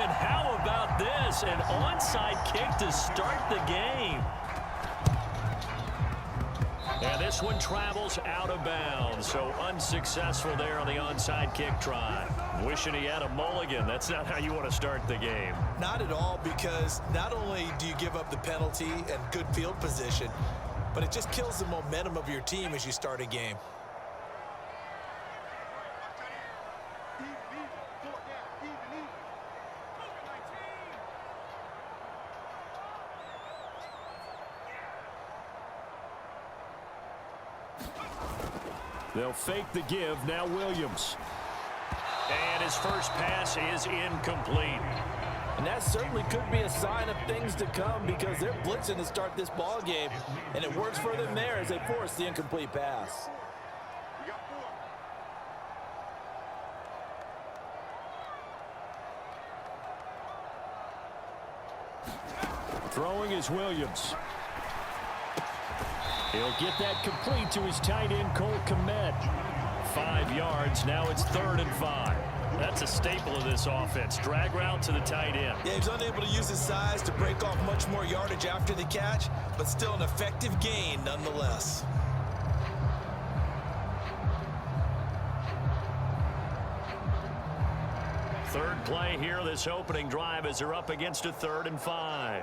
And how about this? An onside kick to start the game. And this one travels out of bounds, so unsuccessful there on the onside kick try. Wishing he had a mulligan. That's not how you want to start the game. Not at all, because not only do you give up the penalty and good field position, but it just kills the momentum of your team as you start a game. They'll fake the give. Now Williams. And his first pass is incomplete. And that certainly could be a sign of things to come, because they're blitzing to start this ball game, and it works for them there as they force the incomplete pass. Throwing is Williams. He'll get that complete to his tight end, Cole Kmet. 5 yards. Now it's 3rd and 5. That's a staple of this offense. Drag route to the tight end. Yeah, he's unable to use his size to break off much more yardage after the catch, but still an effective gain nonetheless. Third play here, this opening drive, as they're up against a 3rd and 5.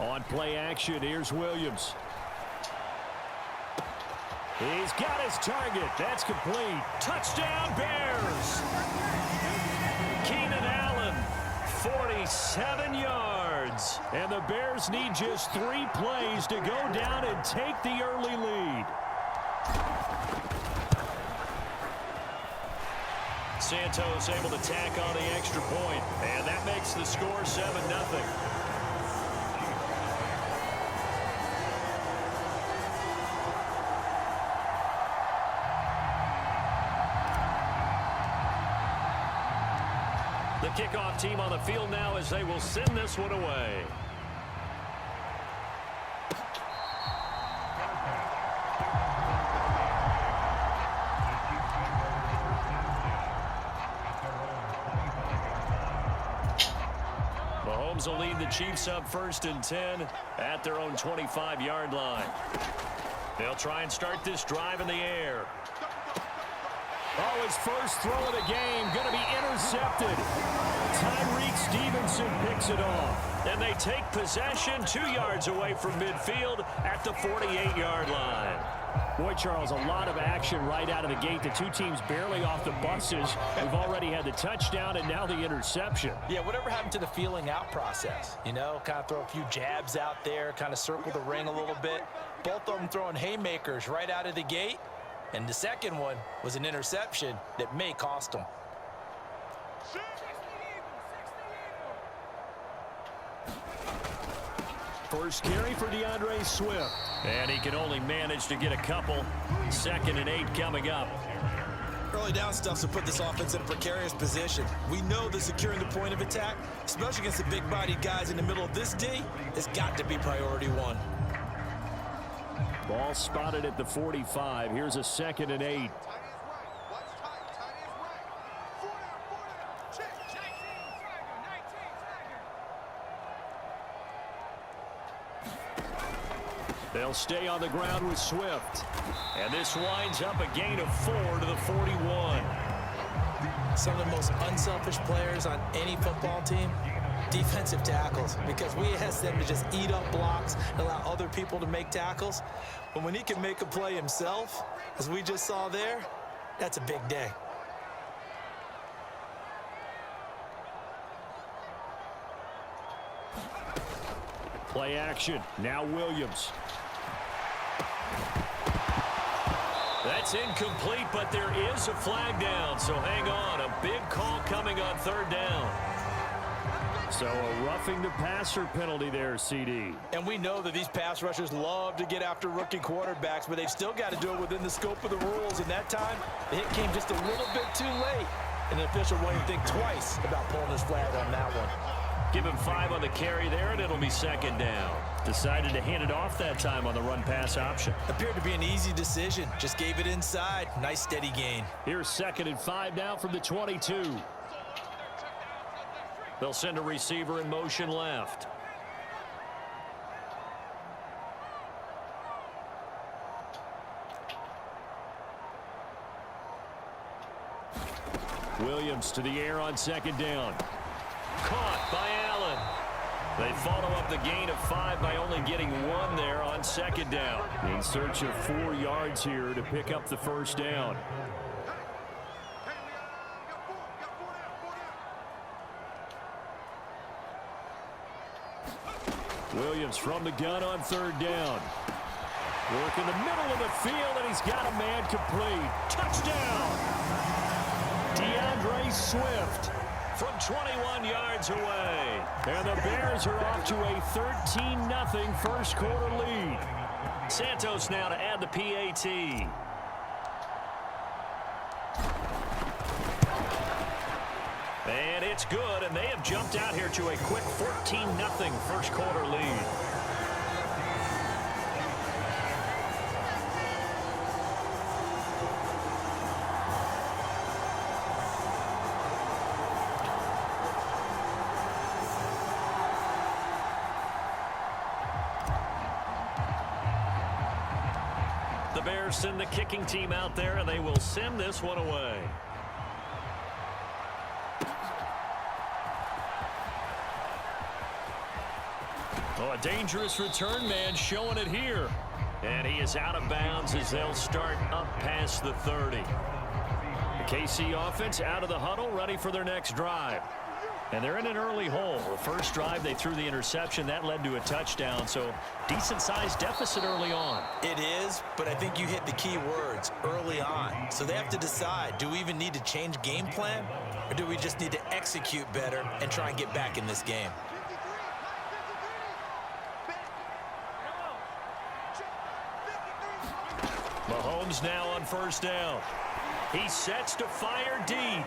On play action, here's Williams. He's got his target. That's complete. Touchdown, Bears! Keenan Allen, 47 yards. And the Bears need just 3 plays to go down and take the early lead. Santos able to tack on the extra point, and that makes the score 7-0. The kickoff team on the field now as they will send this one away. Mahomes will lead the Chiefs up 1st and 10 at their own 25-yard line. They'll try and start this drive in the air. Oh, his first throw of the game going to be intercepted. Tyreek Stevenson picks it off. And they take possession 2 yards away from midfield at the 48-yard line. Boy, Charles, a lot of action right out of the gate. The two teams barely off the buses. We've already had the touchdown and now the interception. Yeah, whatever happened to the feeling out process? You know, kind of throw a few jabs out there, kind of circle the ring a little bit. Both of them throwing haymakers right out of the gate. And the second one was an interception that may cost them. First carry for DeAndre Swift. And he can only manage to get a couple. 2nd and 8 coming up. Early down stuff's to put this offense in a precarious position. We know that securing the point of attack, especially against the big-bodied guys in the middle of this D, has got to be priority 1. Ball spotted at the 45. Here's a 2nd and 8. They'll stay on the ground with Swift. And this winds up a gain of 4 to the 41. Some of the most unselfish players on any football team, defensive tackles, because we ask them to just eat up blocks and allow other people to make tackles. But when he can make a play himself, as we just saw there, that's a big day. Play action. Now Williams. That's incomplete, but there is a flag down, so hang on. A big call coming on 3rd down. So a roughing the passer penalty there, CD. And we know that these pass rushers love to get after rookie quarterbacks, but they've still got to do it within the scope of the rules. And that time, the hit came just a little bit too late. And the official won't even think twice about pulling his flag on that one. Give him 5 on the carry there, and it'll be second down. Decided to hand it off that time on the run-pass option. Appeared to be an easy decision. Just gave it inside. Nice steady gain. Here's 2nd and 5 now from the 22. They'll send a receiver in motion left. Williams to the air on 2nd down. Caught by Allen. They follow up the gain of 5 by only getting 1 there on 2nd down. In search of 4 yards here to pick up the 1st down. Williams from the gun on 3rd down. Work in the middle of the field, and he's got a man complete. Touchdown! DeAndre Swift from 21 yards away. And the Bears are off to a 13-0 first quarter lead. Santos now to add the PAT. And it's good, and they have jumped out here to a quick 14-0 first quarter lead. The Bears send the kicking team out there, and they will send this one away. Oh, a dangerous return man showing it here. And he is out of bounds as they'll start up past the 30. The KC offense out of the huddle, ready for their next drive. And they're in an early hole. The first drive, they threw the interception. That led to a touchdown, so decent-sized deficit early on. It is, but I think you hit the key words, early on. So they have to decide, do we even need to change game plan, or do we just need to execute better and try and get back in this game? Mahomes now on 1st down. He sets to fire deep.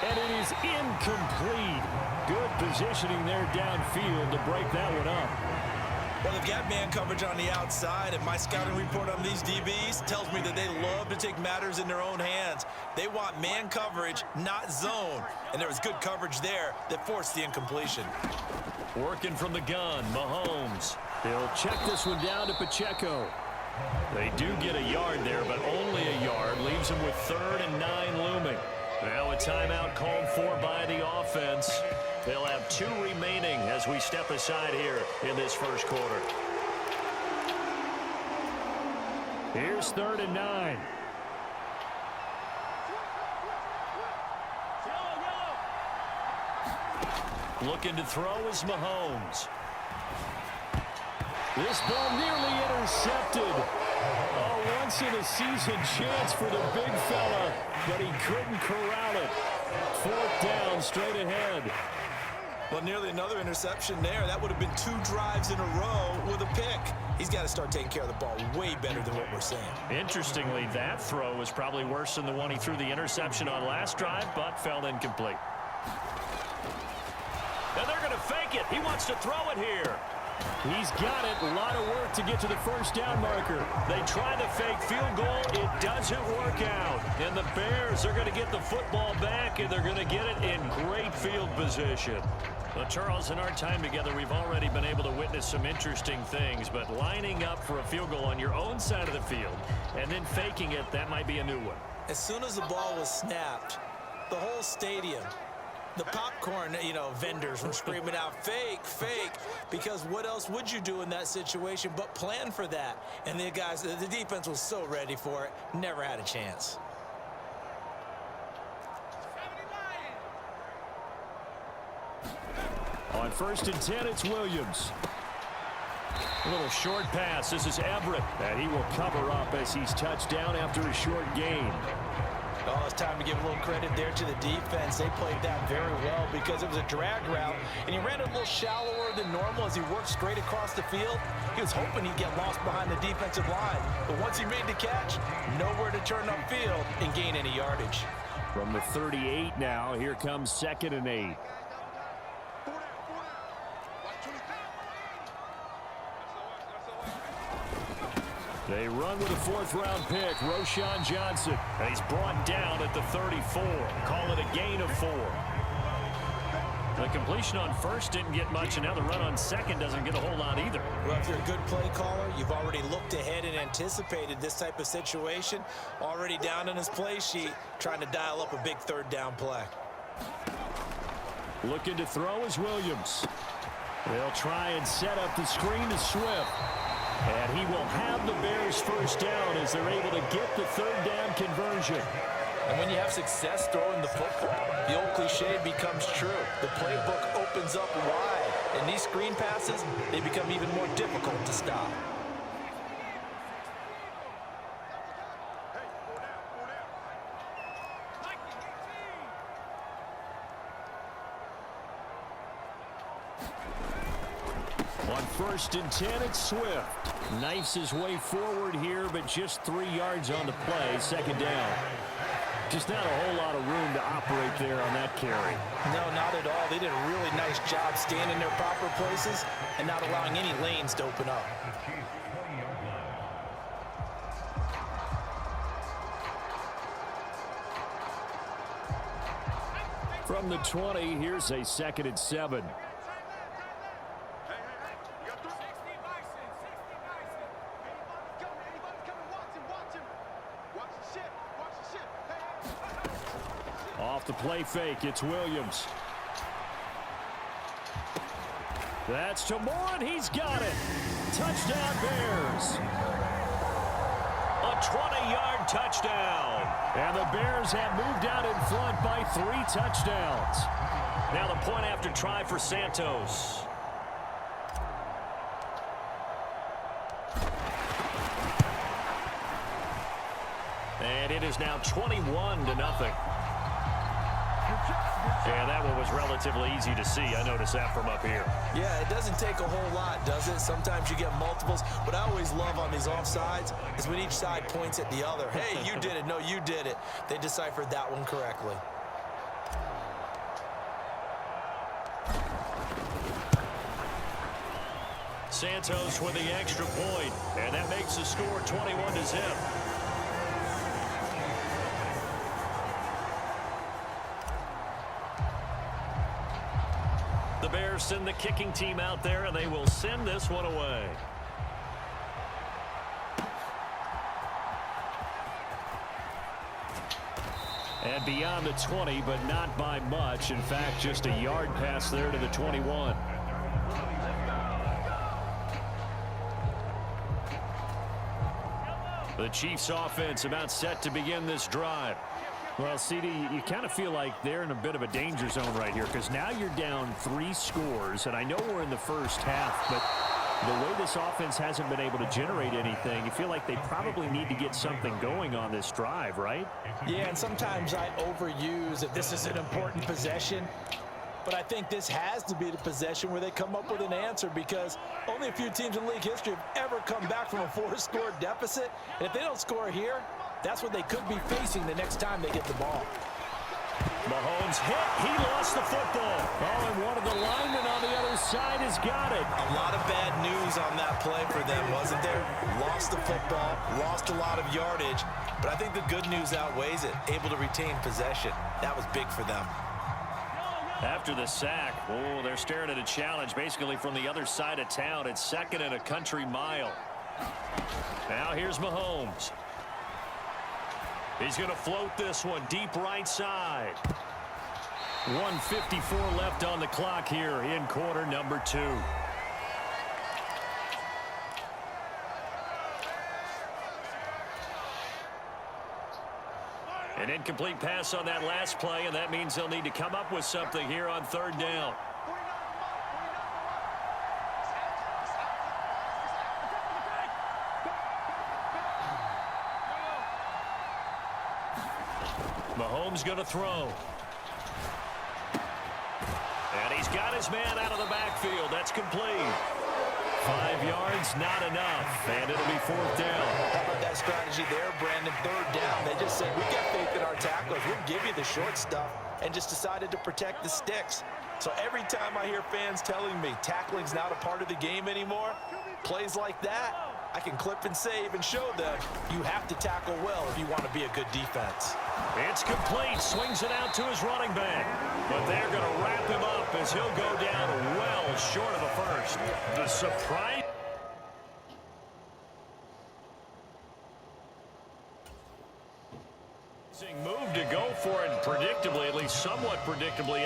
And it is incomplete. Good positioning there downfield to break that one up. Well, they've got man coverage on the outside, and my scouting report on these DBs tells me that they love to take matters in their own hands. They want man coverage, not zone. And there was good coverage there that forced the incompletion. Working from the gun, Mahomes. He'll check this one down to Pacheco. They do get a yard there, but only a yard. Leaves them with 3rd and 9 looming. Now a timeout called for by the offense. They'll have 2 remaining as we step aside here in this first quarter. Here's 3rd and 9. Looking to throw is Mahomes. This ball nearly intercepted. A once-in-a-season chance for the big fella, but he couldn't corral it. 4th down, straight ahead. Well, nearly another interception there. That would have been 2 drives in a row with a pick. He's got to start taking care of the ball way better than what we're seeing. Interestingly, that throw was probably worse than the one he threw the interception on last drive, but fell incomplete. And they're going to fake it. He wants to throw it here. He's got it. A lot of work to get to the 1st down marker. They try the fake field goal. It doesn't work out. And the Bears are going to get the football back, and they're going to get it in great field position. Well, Charles, in our time together, we've already been able to witness some interesting things, but lining up for a field goal on your own side of the field and then faking it, that might be a new one. As soon as the ball was snapped, the whole stadium, the popcorn, vendors were screaming out, fake, fake, because what else would you do in that situation but plan for that? And the defense was so ready for it, never had a chance. On 1st and 10, it's Williams. A little short pass. This is Everett, and he will cover up as he's touched down after a short gain. Oh, it's time to give a little credit there to the defense. They played that very well because it was a drag route, and he ran it a little shallower than normal as he worked straight across the field. He was hoping he'd get lost behind the defensive line, but once he made the catch, nowhere to turn upfield and gain any yardage. From the 38 now, here comes 2nd and 8. They run with a fourth-round pick, Roschon Johnson. And he's brought down at the 34. Call it a gain of 4. The completion on first didn't get much, and now the run on second doesn't get a whole lot either. Well, if you're a good play caller, you've already looked ahead and anticipated this type of situation. Already down in his play sheet, trying to dial up a big third down play. Looking to throw is Williams. They'll try and set up the screen to Swift. And he will have the Bears first down as they're able to get the third down conversion. And when you have success throwing the football, the old cliche becomes true. The playbook opens up wide. And these screen passes, they become even more difficult to stop. On 1st and 10, it's Swift. Knifes his way forward here, but just 3 yards on the play. Second down. Just not a whole lot of room to operate there on that carry. No, not at all. They did a really nice job staying in their proper places and not allowing any lanes to open up. From the 20, here's a 2nd and 7. Off the play fake, it's Williams. That's to Moore, and he's got it. Touchdown, Bears. A 20-yard touchdown. And the Bears have moved out in front by 3 touchdowns. Now the point after try for Santos. And it is now 21-0. Yeah, that one was relatively easy to see. I noticed that from up here. Yeah, it doesn't take a whole lot, does it? Sometimes you get multiples. What I always love on these offsides is when each side points at the other. Hey, you did it. No, you did it. They deciphered that one correctly. Santos with the extra point, and that makes the score 21-0. The Bears send the kicking team out there, and they will send this one away. And beyond the 20, but not by much. In fact, just a yard pass there to the 21. The Chiefs offense about set to begin this drive. Well, CD, you kind of feel like they're in a bit of a danger zone right here because now you're down 3 scores, and I know we're in the first half, but the way this offense hasn't been able to generate anything, you feel like they probably need to get something going on this drive, right? Yeah, and sometimes I overuse that this is an important possession. But I think this has to be the possession where they come up with an answer because only a few teams in league history have ever come back from a 4-score deficit. And if they don't score here, that's what they could be facing the next time they get the ball. Mahomes hit. He lost the football. Oh, and one of the linemen on the other side has got it. A lot of bad news on that play for them, wasn't there? Lost the football, lost a lot of yardage. But I think the good news outweighs it. Able to retain possession. That was big for them. After the sack, oh, they're staring at a challenge basically from the other side of town. It's 2nd and a country mile. Now here's Mahomes. He's going to float this one deep right side. 1:54 left on the clock here in quarter number 2. An incomplete pass on that last play, and that means they'll need to come up with something here on 3rd down. Mahomes going to throw. And he's got his man out of the backfield. That's complete. 5 yards, not enough. And it'll be 4th down. How about that strategy there, Brandon? 3rd down. They just said, we got faith in our tacklers. We'll give you the short stuff, and just decided to protect the sticks. So every time I hear fans telling me tackling's not a part of the game anymore, plays like that, I can clip and save and show them you have to tackle well if you want to be a good defense. It's complete. Swings it out to his running back. But they're going to wrap him up as he'll go down well short of a first. The surprise. Move to go for it predictably, at least somewhat predictably.